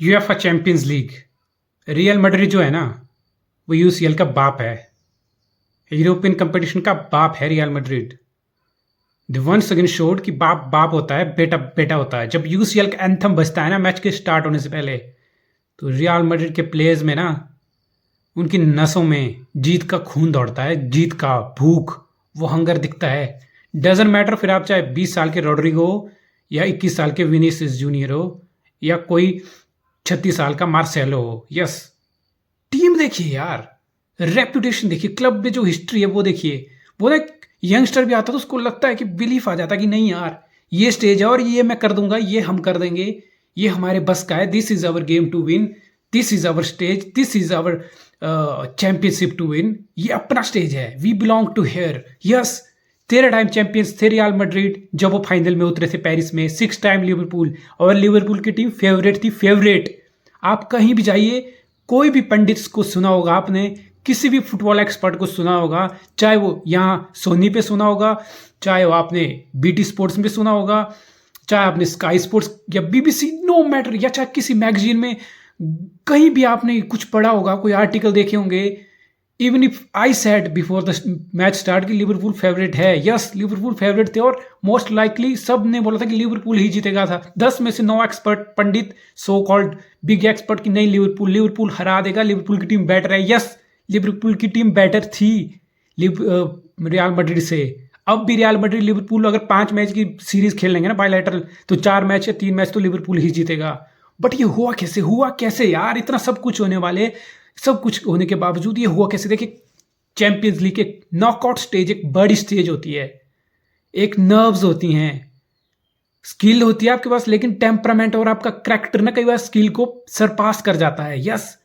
UEFA champions league. Real Madrid जो है ना, वो यूसीएल का बाप है। यूरोपियन कंपटीशन का बाप है real Madrid. The ones again showed कि बाप बाप होता है, बेटा बेटा होता है। जब यूसीएल का एंथम बजता है ना मैच के स्टार्ट होने से पहले, तो रियल मैड्रिड के प्लेयर्स में ना, उनकी नसों में जीत का खून दौड़ता है, जीत का भूख, वो हंगर दिखता है। डजंट मैटर फिर आप चाहे 20 साल के रॉड्रिगो हो, या 21 साल के विनीसियस जूनियर हो, या कोई 36 साल का मार्सेलो हो। यस, टीम देखिए यार, रेपुटेशन देखिए, क्लब में जो हिस्ट्री है वो देखिए। वो ना यंगस्टर भी आता तो उसको लगता है कि बिलीफ आ जाता कि नहीं यार, ये स्टेज है और ये मैं कर दूंगा, ये हम कर देंगे, ये हमारे बस का है। This is our game to win, this is our stage, this is our championship to win. ये अपना स्टेज है, we belong to here. Yes, 13 time champions थे रियल मैड्रिड जब वो फाइनल में उतरे थे पेरिस में। 6 टाइम लिवरपूल, और लिवरपूल की टीम फेवरेट थी, फेवरेट। आप कहीं भी जाइए, कोई भी पंडित को सुना होगा आपने, किसी भी फुटबॉल एक्सपर्ट को सुना होगा, चाहे वो यहाँ सोनी पे सुना होगा, चाहे वो आपने बीटी स्पोर्ट्स में सुना होगा, चाहे आपने स्काई स्पोर्ट्स या बीबीसी, नो मैटर, या चाहे किसी मैगजीन में कहीं भी आपने कुछ पढ़ा होगा, कोई आर्टिकल देखे होंगे। Even if I said before the match start कि लिवरपूल फेवरेट है, यस लिवरपूल फेवरेट थे, और मोस्ट लाइकली सब ने बोला था कि लिवरपूल ही जीतेगा था। 10 में से 9 एक्सपर्ट पंडित, सो कॉल्ड बिग एक्सपर्ट, कि नहीं लिवरपूल लिवरपूल हरा देगा, लिवरपूल की टीम बेटर है। यस, लिवरपूल की टीम बेटर थी रियल मैड्रिड से। अब भी रियल मैड्रिड लिवरपूल अगर 5 मैच की सीरीज खेल लेंगे ना बायलैटरल, तो 4 मैच या 3 मैच तो लिवरपूल ही जीतेगा। बट ये हुआ कैसे यार? इतना सब कुछ होने वाले, सब कुछ होने के बावजूद ये हुआ कैसे? देखिए, चैंपियंस लीग के नॉकआउट स्टेज एक बड़ी स्टेज होती है, एक नर्व्स होती हैं, स्किल होती है आपके पास, लेकिन टेम्परामेंट और आपका करैक्टर ना कई बार स्किल को सरपास कर जाता है। यस,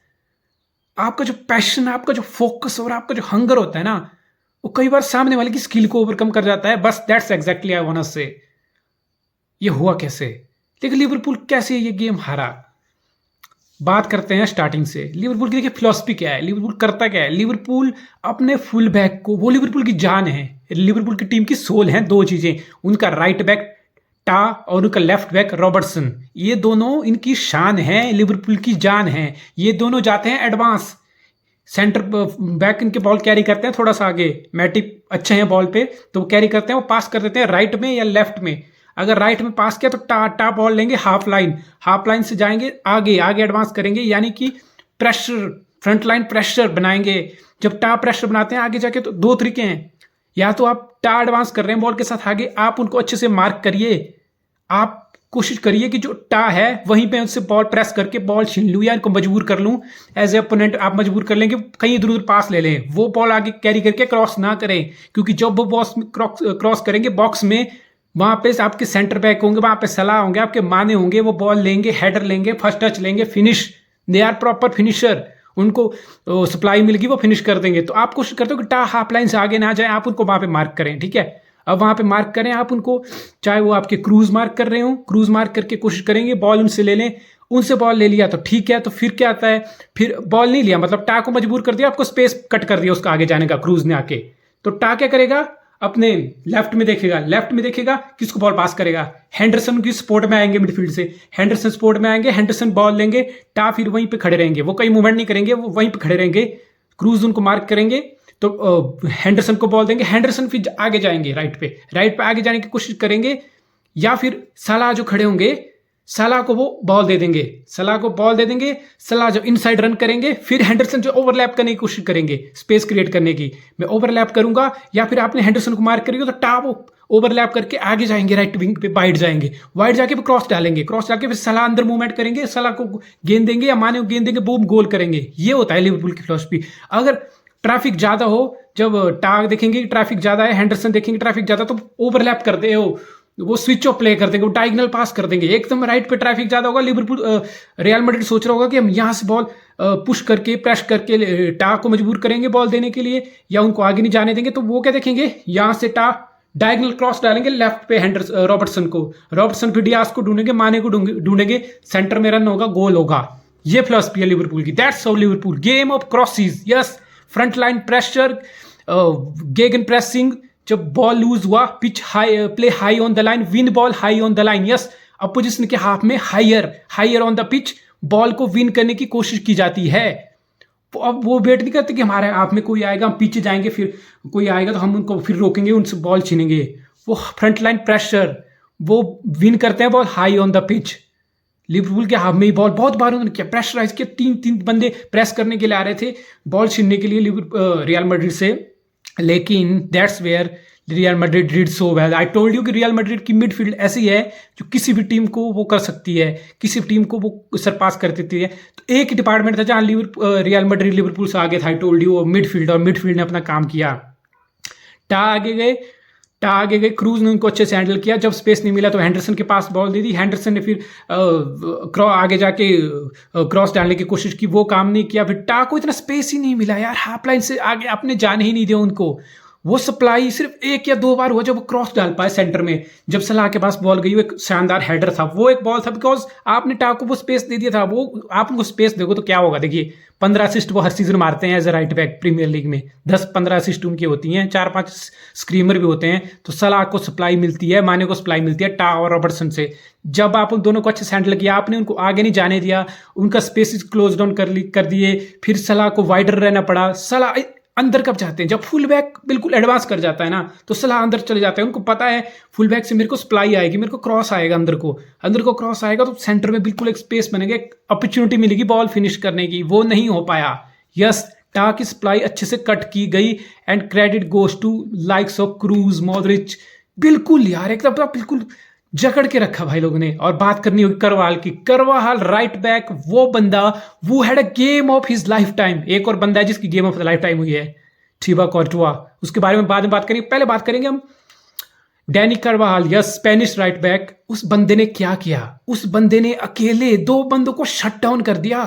आपका जो पैशन, आपका जो फोकस और आपका जो हंगर होता है ना, वो कई बार सामने वाले की स्किल को ओवरकम कर जाता है। बस that's exactly I want to say. ये हुआ कैसे? लेकिन लिवरपूल कैसे ये गेम हारा? बात करते हैं स्टार्टिंग से। लिवरपूल की देखिए फिलॉसफी क्या है, लिवरपूल करता क्या है। लिवरपूल अपने फुल बैक को, वो लिवरपूल की जान है, लिवरपूल की टीम की सोल है। 2 चीजें, उनका राइट बैक टा और उनका लेफ्ट बैक रॉबर्टसन, ये दोनों इनकी शान है, लिवरपूल की जान है। ये दोनों जाते हैं एडवांस, सेंटर बैक इनके बॉल कैरी करते हैं थोड़ा सा आगे, मैटिप अच्छे हैं बॉल पे, तो वो कैरी करते हैं, वो पास कर देते हैं राइट में या लेफ्ट में। अगर राइट में पास किया तो टा बॉल लेंगे हाफ लाइन से जाएंगे आगे, एडवांस करेंगे, यानी कि प्रेशर, फ्रंट लाइन प्रेशर बनाएंगे। जब टा प्रेशर बनाते हैं आगे जाके, तो 2 तरीके हैं, या तो आप टा एडवांस कर रहे हैं बॉल के साथ आगे, आप उनको अच्छे से मार्क करिए, आप कोशिश करिए कि जो टा है वहीं पे उससे बॉल प्रेस करके बॉल छीन लूँ या इनको मजबूर कर लूँ। एज ए ओपोनेंट आप मजबूर कर लेंगे, कहीं इधर उधर पास ले लें, वो बॉल आगे कैरी करके क्रॉस ना करें, क्योंकि जब वो बॉस क्रॉस करेंगे बॉक्स में, वहां पे आपके सेंटर बैक होंगे, वहां पे सलाह होंगे, आपके माने होंगे, वो बॉल लेंगे, हेडर लेंगे, फर्स्ट टच लेंगे, finish. They are proper finisher, उनको सप्लाई मिल गई, वो फिनिश कर देंगे। तो आप कोशिश करते हो कि टा हाफ लाइन से आगे ना जाए, आप उनको वहां पे मार्क करें, ठीक है। अब वहां पे मार्क करें आप उनको, चाहे वो आपके क्रूज मार्क कर रहे हो, क्रूज मार्क करके कोशिश करेंगे बॉल उनसे ले लें। उनसे बॉल ले लिया तो ठीक है, तो फिर क्या आता है, फिर बॉल नहीं लिया मतलब टा को मजबूर कर दिया, आपको स्पेस कट कर दिया उसका आगे जाने का, क्रूज ने आके। तो टा क्या करेगा, अपने लेफ्ट में देखेगा किसको बॉल पास करेगा। हेंडरसन की सपोर्ट में आएंगे, मिडफील्ड से हेंडरसन सपोर्ट में आएंगे, हेंडरसन बॉल लेंगे, टा फिर वहीं पे खड़े रहेंगे, वो कहीं मूवमेंट नहीं करेंगे, वो वहीं पे खड़े रहेंगे, क्रूज उनको मार्क करेंगे, तो हेंडरसन को बॉल देंगे, हेंडरसन फिर आगे जाएंगे राइट पे आगे जाने की कोशिश करेंगे, या फिर सलाह जो खड़े होंगे, सलाह को वो बॉल दे देंगे, सलाह जो इनसाइड रन करेंगे, फिर हेंडरसन जो ओवरलैप करने की कोशिश करेंगे, स्पेस क्रिएट करने की, मैं ओवरलैप करूंगा, या फिर आपने हेंडरसन को मार्क करेंगे तो टा वो ओवरलैप करके आगे जाएंगे, राइट विंग पे वाइड जाएंगे, वाइड जाके फिर क्रॉस डालेंगे, क्रॉस डाल के फिर सलाह अंदर मूवमेंट करेंगे, सलाह को गेंद देंगे या माने को गेंद देंगे, बूम गोल करेंगे। ये होता है लिवरपूल की फिलॉसफी। अगर ट्रैफिक ज्यादा हो, जब टाग देखेंगे ट्रैफिक ज्यादा है, हेंडरसन देखेंगे ट्रैफिक ज्यादा, तो ओवरलैप कर दे, वो स्विच ऑफ प्ले कर देंगे, वो डायगोनल पास कर देंगे, एकदम राइट पे ट्रैफिक ज्यादा होगा। लिवरपूल रियल मैड्रिड सोच रहा होगा कि हम यहां से बॉल पुश करके प्रेस करके टा को मजबूर करेंगे बॉल देने के लिए, या उनको आगे नहीं जाने देंगे। तो वो क्या देखेंगे, यहां से टा डायगोनल क्रॉस डालेंगे लेफ्ट पे रॉबर्टसन फिर डियास को ढूंढेंगे, माने को ढूंढेंगे, सेंटर में रन होगा, गोल होगा। ये फिलॉसफी है लिवरपूल की। That's how Liverpool, game of crosses, yes, front line pressure, gegenpressing, जब बॉल लूज हुआ, pitch high, play high on the line, win ball high on the line, yes, opposition के half में higher on the pitch, ball को win करने की कोशिश की जाती है। अब वो वेट नहीं करते कि हमारे आप में कोई आएगा, हम पीछे जाएंगे, फिर कोई आएगा तो हम उनको फिर रोकेंगे, उनसे बॉल छीनेंगे। वो फ्रंट लाइन प्रेशर, वो विन करते हैं ball high on the pitch. Liverpool के हाथ में ही बॉल बहुत बार उन्होंने किया, प्रेशराइज किया, तीन तीन बंदे प्रेस करने के लिए आ रहे थे बॉल छीनने के लिए रियल मैड्रिड से। लेकिन that's where Real Madrid did so well. I told you कि रियल मैड्रिड की मिडफील्ड ऐसी है जो किसी भी टीम को वो कर सकती है, किसी भी टीम को वो सरपास कर देती है। तो एक डिपार्टमेंट था जहाँ रियल मैड्रिड लिवरपूल से आगे था, आई टोल्ड यू, मिडफील्ड। और मिडफील्ड ने अपना काम किया। आगे गए, क्रूज ने उनको अच्छे से हैंडल किया। जब स्पेस नहीं मिला तो हैंडरसन के पास बॉल दे दी। हैंडरसन ने फिर आगे जाके क्रॉस डालने की कोशिश की, वो काम नहीं किया। फिर टा को इतना स्पेस ही नहीं मिला यार, हाफ लाइन से आगे आपने जाने ही नहीं दिया उनको। वो सप्लाई सिर्फ एक या दो बार हुआ जब वो क्रॉस डाल पाए सेंटर में, जब सलाह के पास बॉल गई। वो एक शानदार हेडर था, वो एक बॉल था, बिकॉज आपने टा को वो स्पेस दे दिया था। वो आप उनको स्पेस दोगे तो क्या होगा, देखिए 15 असिस्ट वो हर सीजन मारते हैं as a right back Premier League में। 10-15 असिस्ट उनकी होती हैं, 4-5 स्क्रीमर भी होते हैं। तो सलाह को सप्लाई मिलती है, माने को सप्लाई मिलती है टा और रॉबर्टसन से। जब आप उन दोनों को अच्छे से हैंडल किया, आपने उनको आगे नहीं जाने दिया, उनका स्पेसिस क्लोज डाउन कर दिए। फिर सलाह को वाइडर रहना पड़ा। सलाह अंदर कब जाते हैं, जब फुल बैक बिल्कुल एडवांस कर जाता है ना, तो सलाह अंदर चले जाते हैं। उनको पता है फुल बैक से मेरे को सप्लाई आएगी, मेरे को क्रॉस आएगा, अंदर को क्रॉस आएगा तो सेंटर में बिल्कुल एक स्पेस बनेगा, एक अपॉर्चुनिटी मिलेगी बॉल फिनिश करने की। वो नहीं हो पाया। यस, टा की सप्लाई अच्छे से कट की गई and credit goes two likes of cruise, Modric. बिल्कुल यार एकदम बिल्कुल जकड़ के रखा भाई लोगों ने। और बात करनी होगी करवाल की। करवाल राइट बैक, वो बंदा, वो had a game of his life time. एक और बंदा है जिसकी गेम ऑफ लाइफ टाइम हुई है, थिबा कोर्टुआ। उसके बारे में बाद में बात करेंगे, पहले बात करेंगे हम Danny Karwal, yes, Spanish right back. उस बंदे ने क्या किया, उस बंदे ने अकेले 2 बंदों को शट डाउन कर दिया।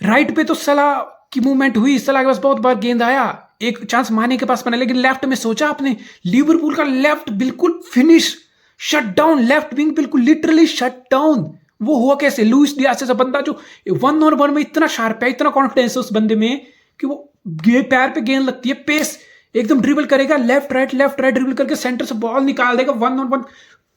राइट पे तो सलाह की मूवमेंट हुई, सलाह के पास बहुत बार गेंद आया, एक चांस माने के पास बना, लेकिन लेफ्ट में सोचा आपने, लिवरपूल का लेफ्ट बिल्कुल finish, shut down, left wing बिल्कुल लिटरली शट डाउन। वो हुआ कैसे, लुइस डियाज जैसा बंदा जो 1-on-1 में इतना शार्प है, इतना कॉन्फिडेंस है उस बंदे में कि वो पैर पे गेंद लगती है, पेस एकदम ड्रिबल करेगा, लेफ्ट राइट ड्रिबल करके सेंटर से बॉल निकाल देगा, 1-on-1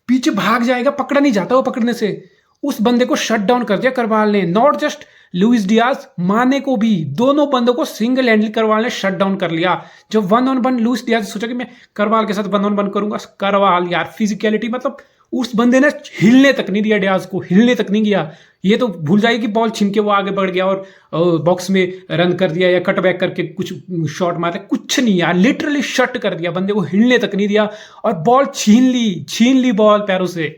पीछे भाग जाएगा, पकड़ा नहीं जाता वो पकड़ने से। उस बंदे को शट डाउन कर दिया करवाल ने। नॉट जस्ट लुइस डियाज, माने को भी, दोनों बंदों को सिंगल हैंडल करवाल ने शट डाउन कर लिया। जब 1-on-1 लुइस डियाज सोचा कि मैं करवाल के साथ 1-on-1 करूंगा, करवाल यार फिजिकलिटी, मतलब उस बंदे ने हिलने तक नहीं दिया, डियाज को हिलने तक नहीं किया। ये तो भूल जाइए कि बॉल छीन के वो आगे बढ़ गया और बॉक्स में रन कर दिया या कटबैक करके कुछ शॉट मारे, कुछ नहीं यार, लिटरली शट कर दिया, बंदे को हिलने तक नहीं दिया और बॉल छीन ली बॉल पैरों से।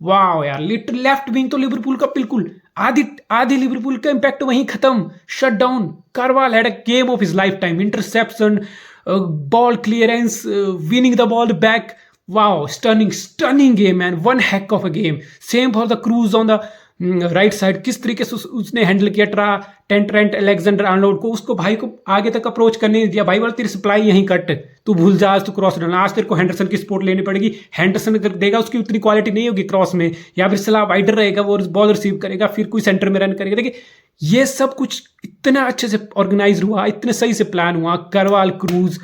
वाह यार, लेफ्ट विंग तो लिवरपूल का बिल्कुल आधी लिवरपूल का इंपैक्ट वहीं खत्म, shut down. Karwal had a game of his life time, interception, ball clearance, winning the ball back. Wow, stunning game, man. One heck of a game. Same for the Cruz on the right side. किस तरीके से उसने handle किया Trent Alexander Arnold को, उसको भाई को आगे तक अप्रोच करने नहीं दिया। भाई बोला तेरी सप्लाई यहीं कट, तू भूल जा, आज तू क्रॉस डालना, आज तेरे को हैंडरसन की सपोर्ट लेनी पड़ेगी। हैंडरसन अगर देगा उसकी उतनी क्वालिटी नहीं होगी क्रॉस में, या फिर सलाह वाइडर रहेगा, वो बॉल रिसीव करेगा, फिर कोई सेंटर में रन करेगा। देखिए ये सब कुछ इतना अच्छे से ऑर्गेनाइज हुआ, इतने सही से प्लान हुआ। करवाल क्रूज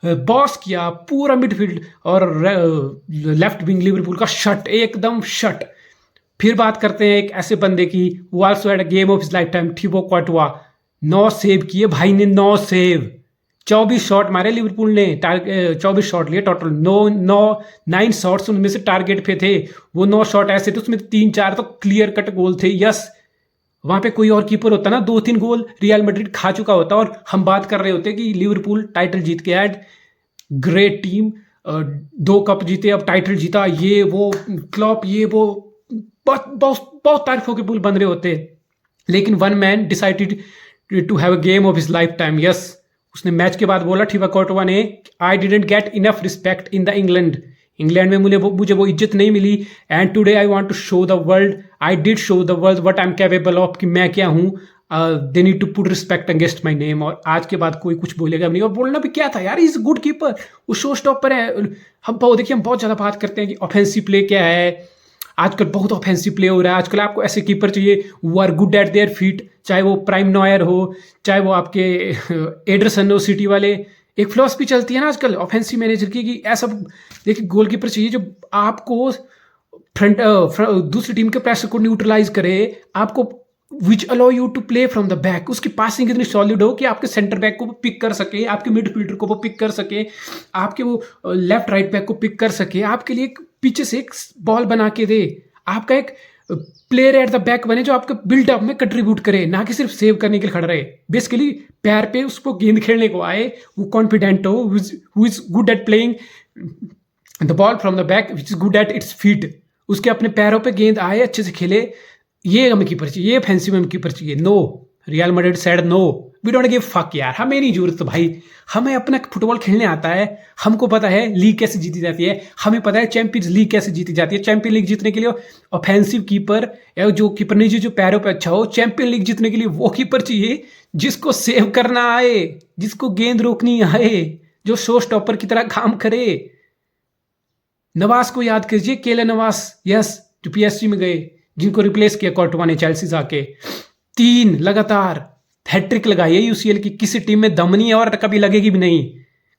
बॉस किया पूरा मिडफील्ड और लेफ्ट विंग लिवरपूल का शट, एकदम शट। फिर बात करते हैं एक ऐसे बंदे की, वो also had a game of his lifetime, Thibaut Courtois. 9 save किए भाई ने, 9 सेव, 24 शॉट मारे लिवरपूल ने, 24 शॉट लिए टोटल, 9 शॉट्स उनमें से टारगेट पे थे। वो 9 शॉट ऐसे थे उसमें 3-4 तो क्लियर कट गोल थे। यस, वहां पे कोई और कीपर होता ना 2-3 गोल रियल मैड्रिड खा चुका होता और हम बात कर रहे होते कि लिवरपूल टाइटल जीत के ऐड ग्रेट टीम, 2 कप जीते, अब टाइटल जीता, ये वो क्लॉप, ये वो बहुत तारीफों के पुल बन रहे होते। लेकिन one man decided to have a game of his lifetime. यस, उसने मैच के बाद बोला थिबो कोर्टुआ ने, I didn't get enough respect in the England में मुझे वो इज्जत नहीं मिली, and today I want to show the world, I did show the world what I am capable of, कि मैं क्या हूँ। They need to put respect against my name. और आज के बाद कोई कुछ बोलेगा नहीं। और बोलना भी क्या था यार, इज गुड कीपर, वो शो स्टॉपर है। हम बहुत ज़्यादा बात करते हैं कि ऑफेंसिव प्ले क्या है, आजकल बहुत ऑफेंसिव प्ले हो रहा है। आजकल आपको ऐसे कीपर चाहिए वो are good at their feet, चाहे वो प्राइम नॉयर हो, चाहे वो आपके एडरसन हो सिटी वाले। एक फिलॉसफी चलती है ना आजकल ऑफेंसिव मैनेजर की, कि ऐसा देखिए गोलकीपर चाहिए जो आपको दूसरी टीम के प्रेशर को न्यूट्रलाइज करे, आपको which allow you to play from the back. उसकी पासिंग इतनी सॉलिड हो कि आपके सेंटर बैक को वो पिक कर सके, आपके मिडफील्डर को वो पिक कर सके, आपके वो लेफ्ट राइट बैक को पिक कर सके, आपके लिए एक पीछे से एक बॉल बना के दे, आपका एक प्लेयर एट द बैक बने जो आपके बिल्डअप में कंट्रीब्यूट करे, ना कि सिर्फ सेव करने के लिए खड़ा रहे। बेसिकली पैर पे उसको गेंद खेलने को आए, वो कॉन्फिडेंट हो, who is good at playing the ball from the back, which is good at its feet. उसके अपने पैरों पे गेंद आए, अच्छे से खेले, ये हमें कीपर चाहिए, ये फैंसी में हमें कीपर चाहिए। No, Real Madrid said no, we don't give fuck यार, हमें नहीं जरूरत भाई, हमें अपना फुटबॉल खेलने आता है, हमको पता है लीग कैसे जीती जाती है, हमें पता है चैंपियंस लीग कैसे जीती जाती है। चैंपियन लीग जीतने के लिए ऑफेंसिव कीपर या जो कीपर नहीं जो पैरों पे अच्छा हो, चैंपियन लीग जीतने के लिए वो कीपर चाहिए जिसको सेव करना आए, जिसको गेंद रोकनी आए, जो शो स्टॉपर की तरह काम करे। नवाज को याद कीजिए, केले नवाज, यस, जो पीएसजी में गए, जिनको रिप्लेस किया कोर्टवा ने चेल्सी जाके, 3 लगातार हैट्रिक लगाई है यूसीएल की। किसी टीम में दम नहीं है और कभी लगेगी भी नहीं,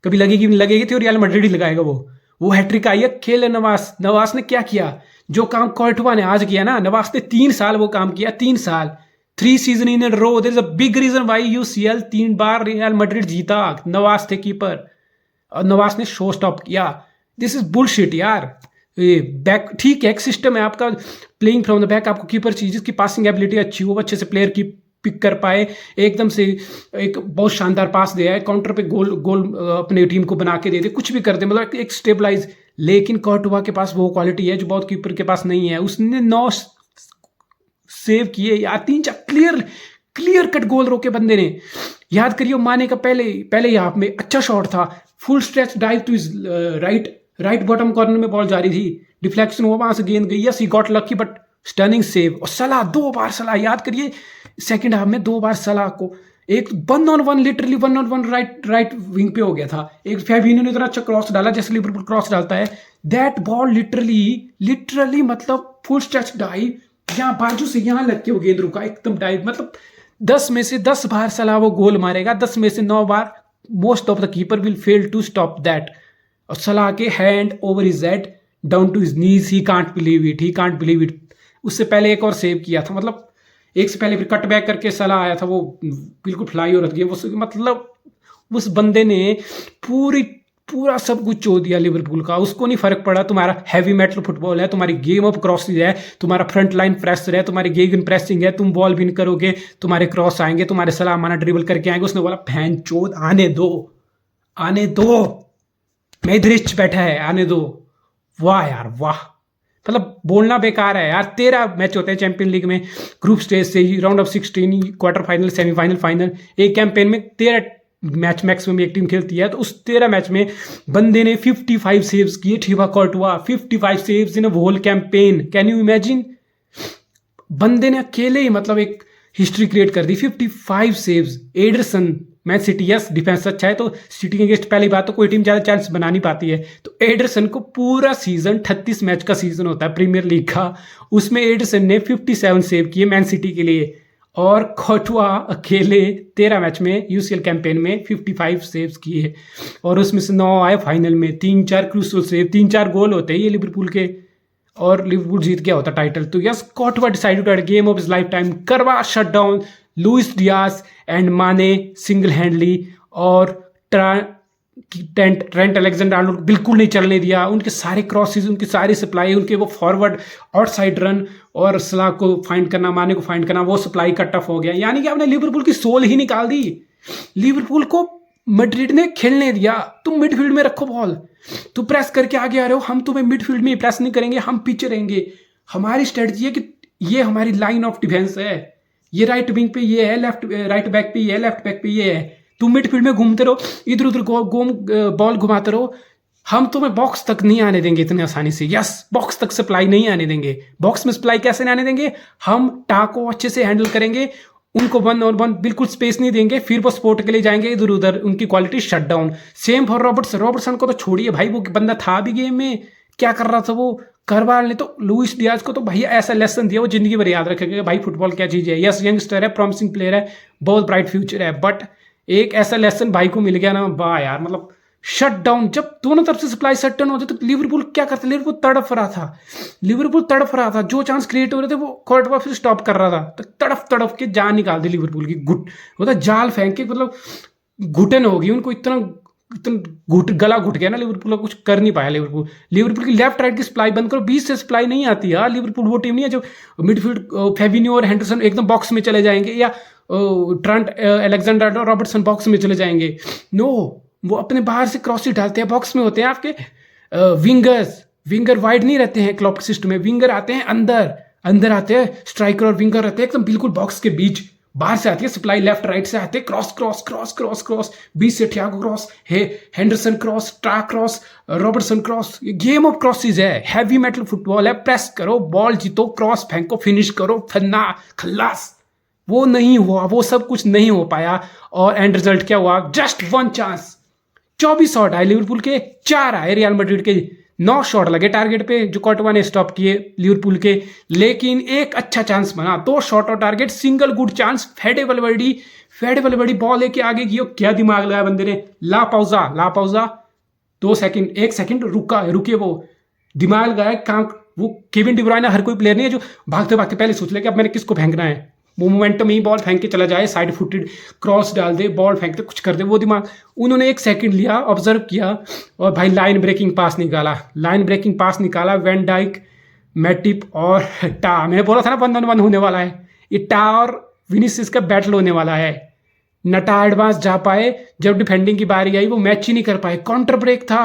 कभी लगेगी भी नहीं, लगेगी तो रियल मैड्रिड ही लगाएगा वो हैट्रिक आई है। खेले नवाज ने क्या किया, जो काम कोर्टवा ने आज किया ना, नवाज ने 3 साल वो काम किया, 3 साल, 3 season in row. There is a big reason why UCL 3 बार रियल मैड्रिड जीता, नवाज थे कीपर और नवाज ने शो स्टॉप किया। दिस इज बुलशिट यार। बैक ठीक है, एक सिस्टम है आपका प्लेइंग फ्रॉम द बैक, आपको कीपर चाहिए जिसकी पासिंग एबिलिटी अच्छी हो, अच्छे से प्लेयर की पिक कर पाए, एकदम से एक बहुत शानदार पास दे आए, काउंटर पे गोल अपने टीम को बना के दे दे, कुछ भी कर दे, मतलब एक स्टेबलाइज। लेकिन कोर्टवा के पास वो क्वालिटी है जो बहुत कीपर के पास नहीं है। उसने 9 सेव किए यार, 3-4 क्लियर कट गोल रोके बंदे ने। याद करिए माने का पहले यहाँ में अच्छा शॉट था, full stretch dive to his right bottom corner में बॉल जा रही थी, डिफ्लेक्शन हुआ, वहां से गेंद गई, yes he got lucky but stunning save. और सलाह 2 बार, सलाह याद करिए सेकंड हाफ में 2 बार सलाह को एक 1-on-1 literally 1-on-1 right wing पे हो गया था। एक फैबिनो ने इतना अच्छा क्रॉस डाला जैसे लिवरपूल क्रॉस डालता है, दैट बॉल लिटरली मतलब फुल स्ट्रेच डाइव, यहाँ बाजू से यहाँ लग के वो गेंद रुका, एकदम डाइव। मतलब 10 में से 10 बार सलाह वो गोल मारेगा, 10 में से 9 बार most of the keeper will fail to stop that. और सलाह के hand over his head down to his knees, he can't believe it. उससे पहले एक और सेव किया था, मतलब एक से पहले फिर कट बैक करके सलाह आया था, वो बिल्कुल फ्लाई हो रही है, मतलब उस बंदे ने पूरा सब कुछ चो दिया लिवरपूल का। उसको नहीं फर्क पड़ा तुम्हारा हैवी मेटल फुटबॉल है, तुम्हारी गेम ऑफ क्रॉसेज है, तुम्हारा फ्रंट लाइन प्रेसर है, तुम्हारी गेगन प्रेसिंग है, तुम बॉल विन करोगे, तुम्हारे क्रॉस आएंगे, तुम्हारे सलाह माना ड्रिबल करके आएंगे। उसने बोला फैन चोद आने दो, मैं इधर बैठा है, आने दो। वाह यार वाह, मतलब बोलना बेकार है यार। 13 मैच होते हैं चैंपियन लीग में, ग्रुप स्टेज से round of 16, quarter final, semifinal, final. एक कैंपेन में 13 मैच मैक्सिमम एक टीम खेलती है, तो उस 13 मैच में बंदे ने 55 सेव्स किए। Thibaut Courtois 55 saves in a whole campaign, can you imagine. बंदे ने अकेले ही मतलब एक हिस्ट्री क्रिएट कर दी, 55 saves. Ederson, Man City, yes defence अच्छा है तो सिटी के अगेंस्ट पहली बात तो कोई टीम ज़्यादा चांस बना नहीं पाती है, तो एडरसन को पूरा सीजन 38 मैच का सीजन होता है प्रीमियर लीग का, उसमें एडरसन ने 57 सेव किए मैन सिटी के लिए। और कोर्टवा अकेले 13 मैच में यूसीएल कैंपेन में 55 सेव्स किए, और उसमें से 9 आए फाइनल में, 3-4 क्रूशल सेव, 3-4 गोल होते हैं ये लिवरपूल के, और लिवरपूल जीत गया होता टाइटल। तो yes, Courtois decided at game of his lifetime, Courtois shut down Luis Diaz and Mane single handedly, और ट्रेंट अलेक्जेंडर-आर्नोल्ड बिल्कुल नहीं चलने दिया। उनके सारे क्रॉसेस, उनकी सारी सप्लाई, उनके वो फॉरवर्ड आउटसाइड रन, और सलाह को फाइंड करना, माने को फाइंड करना, वो सप्लाई कट ऑफ हो गया। यानी कि आपने लिवरपूल की सोल ही निकाल दी। लिवरपूल को मैड्रिड ने खेलने दिया, तुम मिडफील्ड में रखो बॉल, तुम प्रेस करके आगे आ रहे हो, हम तुम्हें मिडफील्ड में प्रेस नहीं करेंगे, हम पीछे रहेंगे। हमारी स्ट्रेटजी है कि ये हमारी लाइन ऑफ डिफेंस है, ये राइट विंग पे ये है, राइट बैक पे ये है, लेफ्ट बैक पे ये है, तुम मिडफील्ड में घूमते रहो, इधर उधर बॉल घुमाते रहो, हम तुम्हें बॉक्स तक नहीं आने देंगे इतनी आसानी से। यस, बॉक्स तक सप्लाई नहीं आने देंगे। बॉक्स में सप्लाई कैसे नहीं आने देंगे, हम टाको अच्छे से हैंडल करेंगे, उनको 1-on-1 बिल्कुल स्पेस नहीं देंगे, फिर वो स्पोर्ट के लिए जाएंगे इधर उधर, उनकी quality shut down. Same for Robertson को तो छोड़िए भाई, वो बंदा था भी गेम में, क्या कर रहा था वो। करवाल ने तो लुइस डियाज को तो भैया ऐसा लेसन दिया वो जिंदगी भर याद रखेगा भाई फुटबॉल क्या चीज़ है। यस, यंगस्टर है, प्रॉमिसिंग प्लेयर है, बहुत ब्राइट फ्यूचर है, बट एक ऐसा लेसन भाई को मिल गया ना, वाह यार, मतलब शट डाउन। जब दोनों तरफ से सप्लाई शट डाउन होते तो लिवरपूल क्या करता, लिवरपूल तड़फ रहा था, जो चांस क्रिएट हो रहे थे वो कोर्टवा फिर स्टॉप कर रहा था, तो तड़फ के जान निकाल दी लिवरपूल की। घुट मतलब जाल फेंक के, मतलब घुटन होगी उनको, इतना गला घुट गया ना लिवरपूल का, कुछ कर नहीं पाया लिवरपूल की लेफ्ट राइट की सप्लाई बंद करो, बीच से सप्लाई नहीं आती यार। लिवरपूल वो टीम नहीं है जो मिडफील्ड फेबिन्यो और हेंडरसन एकदम बॉक्स में चले जाएंगे, या ट्रेंट अलेक्जेंडर रॉबर्टसन बॉक्स में चले जाएंगे। नो, वो अपने बाहर से क्रॉस ही डालते हैं, बॉक्स में होते हैं आपके विंगर वाइड नहीं रहते हैं क्लॉप सिस्टम में, विंगर आते हैं अंदर आते हैं, स्ट्राइकर और विंगर रहते हैं एकदम बिल्कुल बॉक्स के बीच। बाहर से आती है सप्लाई, लेफ्ट राइट से आते हैं, क्रॉस, बीच से थियागो क्रॉस, हेंडरसन क्रॉस, ट्रा क्रॉस, रॉबर्टसन क्रॉस। ये गेम ऑफ क्रॉसेज है, हैवी मेटल फुटबॉल है। प्रेस करो, बॉल जीतो, क्रॉस फेंको, फिनिश करो, फन्ना खल्लास। वो नहीं हुआ, वो सब कुछ नहीं हो पाया। और एंड रिजल्ट क्या हुआ? जस्ट वन चांस, 24 शॉट आए लिवरपूल के, 4 आए रियल मैड्रिड के। 9 शॉट लगे टारगेट पे जो कोर्टवा ने स्टॉप किए लिवरपूल के, लेकिन एक अच्छा चांस बना। 2 शॉट और target, single good chance. Fede Valverde ball लेके आगे की, क्या दिमाग लगाया बंदे ने। ला पाउजा 2 सेकंड, 1 सेकंड रुके, वो दिमाग लगाया काम। वो केविन डी ब्रुयने हर कोई प्लेयर नहीं है जो भागते पहले सोच ले कि अब मैंने किसको फेंकना है। वो मोमेंटम ही बॉल फेंक के चला जाए, साइड फुटेड क्रॉस डाल दे, बॉल फेंक दे, कुछ कर दे, वो दिमाग। उन्होंने 1 सेकंड लिया, ऑब्जर्व किया, और भाई लाइन ब्रेकिंग पास निकाला। वैन डाइक, मैटिप और टा। मैंने बोला था ना 1-on-1 होने वाला है, ये टा और विनीसियस का बैटल होने वाला है। नटा एडवांस जा पाए, जब डिफेंडिंग की बारी आई वो मैच ही नहीं कर पाए। काउंटर ब्रेक था,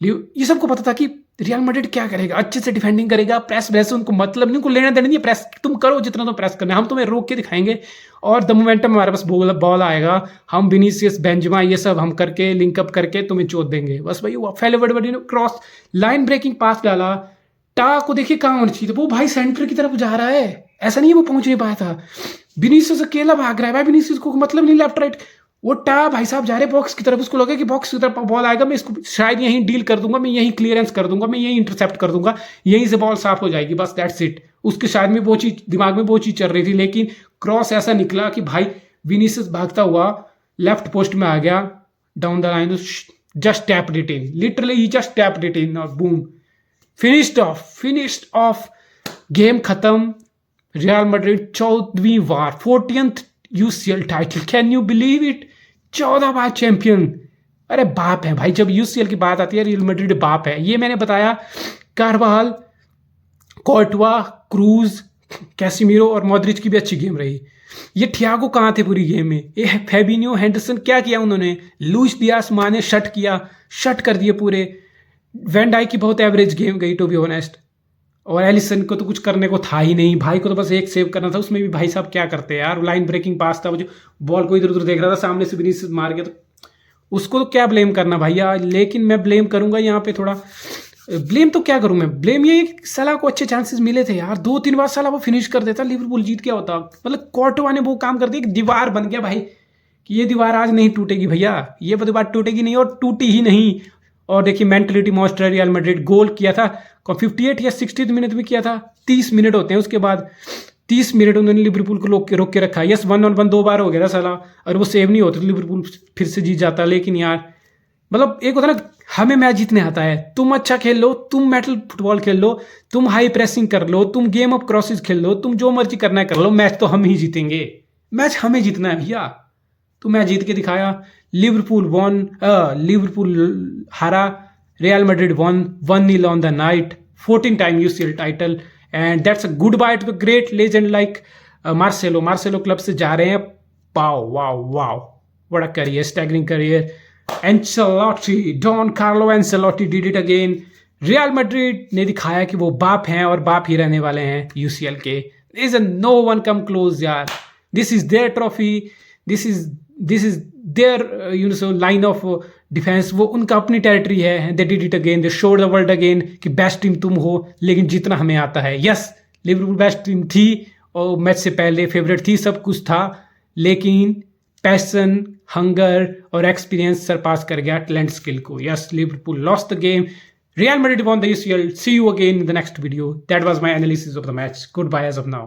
ये सबको पता था कि रियल मैड्रिड क्या करेगा, अच्छे से डिफेंडिंग करेगा, प्रेस वैसे उनको मतलब नहीं, उनको लेना देना नहीं है। प्रेस तुम करो जितना तुम प्रेस करना है, हम तुम्हें रोक के दिखाएंगे। और द मोमेंटम हमारे पास बॉल आएगा, हम विनीसियस, बेंजेमा, ये सब हम करके लिंकअप करके तुम्हें चोट देंगे। बस भाई वो फेलेवर्ड क्रॉस, लाइन ब्रेकिंग पास डाला। टा को देखिए कहाँ होनी चाहिए, वो भाई सेंटर की तरफ जा रहा है, ऐसा नहीं है वो पहुंच नहीं पाया था। विनीसियस अकेला भाग रहा है भाई, विनीसियस को मतलब नहीं लेफ्ट राइट। वो टा भाई साहब जा रहे बॉक्स की तरफ, उसको लगा कि बॉक्स की तरफ बॉल आएगा, मैं इसको शायद यहीं डील कर दूंगा, मैं यहीं क्लियरेंस कर दूंगा, मैं यहीं इंटरसेप्ट कर दूंगा, यहीं से बॉल साफ हो जाएगी, बस दैट्स इट। उसके शायद में वो चीज दिमाग में वो चीज चल रही थी, लेकिन क्रॉस ऐसा निकला कि भाई विनीसियस भागता हुआ लेफ्ट पोस्ट में आ गया, down the line, just tapped it in, literally ही जस्ट टैप्ड इट इन, और बूम, फिनिश्ड ऑफ। गेम खत्म। रियल मैड्रिड 14वीं बार 40th UCL title, can you believe it? 14 बार चैंपियन। अरे बाप है भाई, जब यूसीएल की बात आती है रियल मैड्रिड बाप है। ये मैंने बताया, कार्वाल, कोर्टवा, क्रूज, कैसिमीरो और मॉड्रिच की भी अच्छी गेम रही। ये थियागो कहाँ थे पूरी गेम में? ये फेबिन्यो, हेंडरसन, क्या किया उन्होंने? लुइस डियास माने शट कर दिए पूरे। वैन डाइक की बहुत एवरेज गेम गई टू बी ऑनेस्ट, और एलिसन को तो कुछ करने को था ही नहीं, भाई को तो बस एक सेव करना था, उसमें भी भाई साहब क्या करते हैं यार। लाइन ब्रेकिंग पास था, वो जो बॉल को इधर उधर देख रहा था, सामने से विनीसियस मार गया, तो उसको तो क्या ब्लेम करना भैया। लेकिन मैं ब्लेम करूंगा यहाँ पे थोड़ा, ब्लेम तो क्या करूं मैं, ब्लेम ये सलाह को अच्छे चांसेस मिले थे यार, 2-3 बार सलाह वो फिनिश कर देता, लिवरपूल जीत गया होता। मतलब कोर्टवा ने वो काम कर दिया कि दीवार बन गया भाई, कि ये दीवार आज नहीं टूटेगी भैया, ये दीवार टूटेगी नहीं, और टूटी ही नहीं। और देखिए मेंटलिटी मॉन्स्टर रियल मैड्रिड, गोल किया था 58 या 60 मिनट में किया था, 30 मिनट होते हैं उसके बाद, 30 मिनट उन्होंने लिवरपूल को रोक के रखा। यस 1-on-1 2 बार हो गया था साला, और वो सेव नहीं होता तो लिवरपूल फिर से जीत जाता। लेकिन यार मतलब एक होता ना, हमें मैच जीतने आता है, तुम अच्छा खेल लो, तुम मेटल फुटबॉल खेल लो, तुम हाई प्रेसिंग कर लो, तुम गेम ऑफ क्रॉसेस खेल लो, तुम जो मर्जी करना है कर लो, मैच तो हम ही जीतेंगे, मैच हमें जीतना है भैया। तो मैच जीत के दिखाया। लिवरपूल हारा, real Madrid won 1-0 on the night, 14-time UCL title, and that's a goodbye to the great legend like Marcelo club से जा रहे हैं। Wow, what a career, staggering career. Ancelotti, Don Carlo Ancelotti did it again. Real Madrid ने दिखाया कि वो बाप हैं और बाप ही रहने वाले हैं UCL के। There is no one come close यार, this is their trophy, this is their line of defence, वो उनका अपनी टेरिटरी है। They did it again, they showed the world again कि बेस्ट टीम तुम हो, लेकिन जितना हमें आता है। यस, लिवरपूल बेस्ट टीम थी और मैच से पहले फेवरेट थी, सब कुछ था, लेकिन पैशन, हंगर और एक्सपीरियंस सरपास कर गया टैलेंट स्किल को। Yes, Liverpool lost the game, real Madrid won the UCL. See you again in the next video. That was my analysis of the match. Goodbye as of now.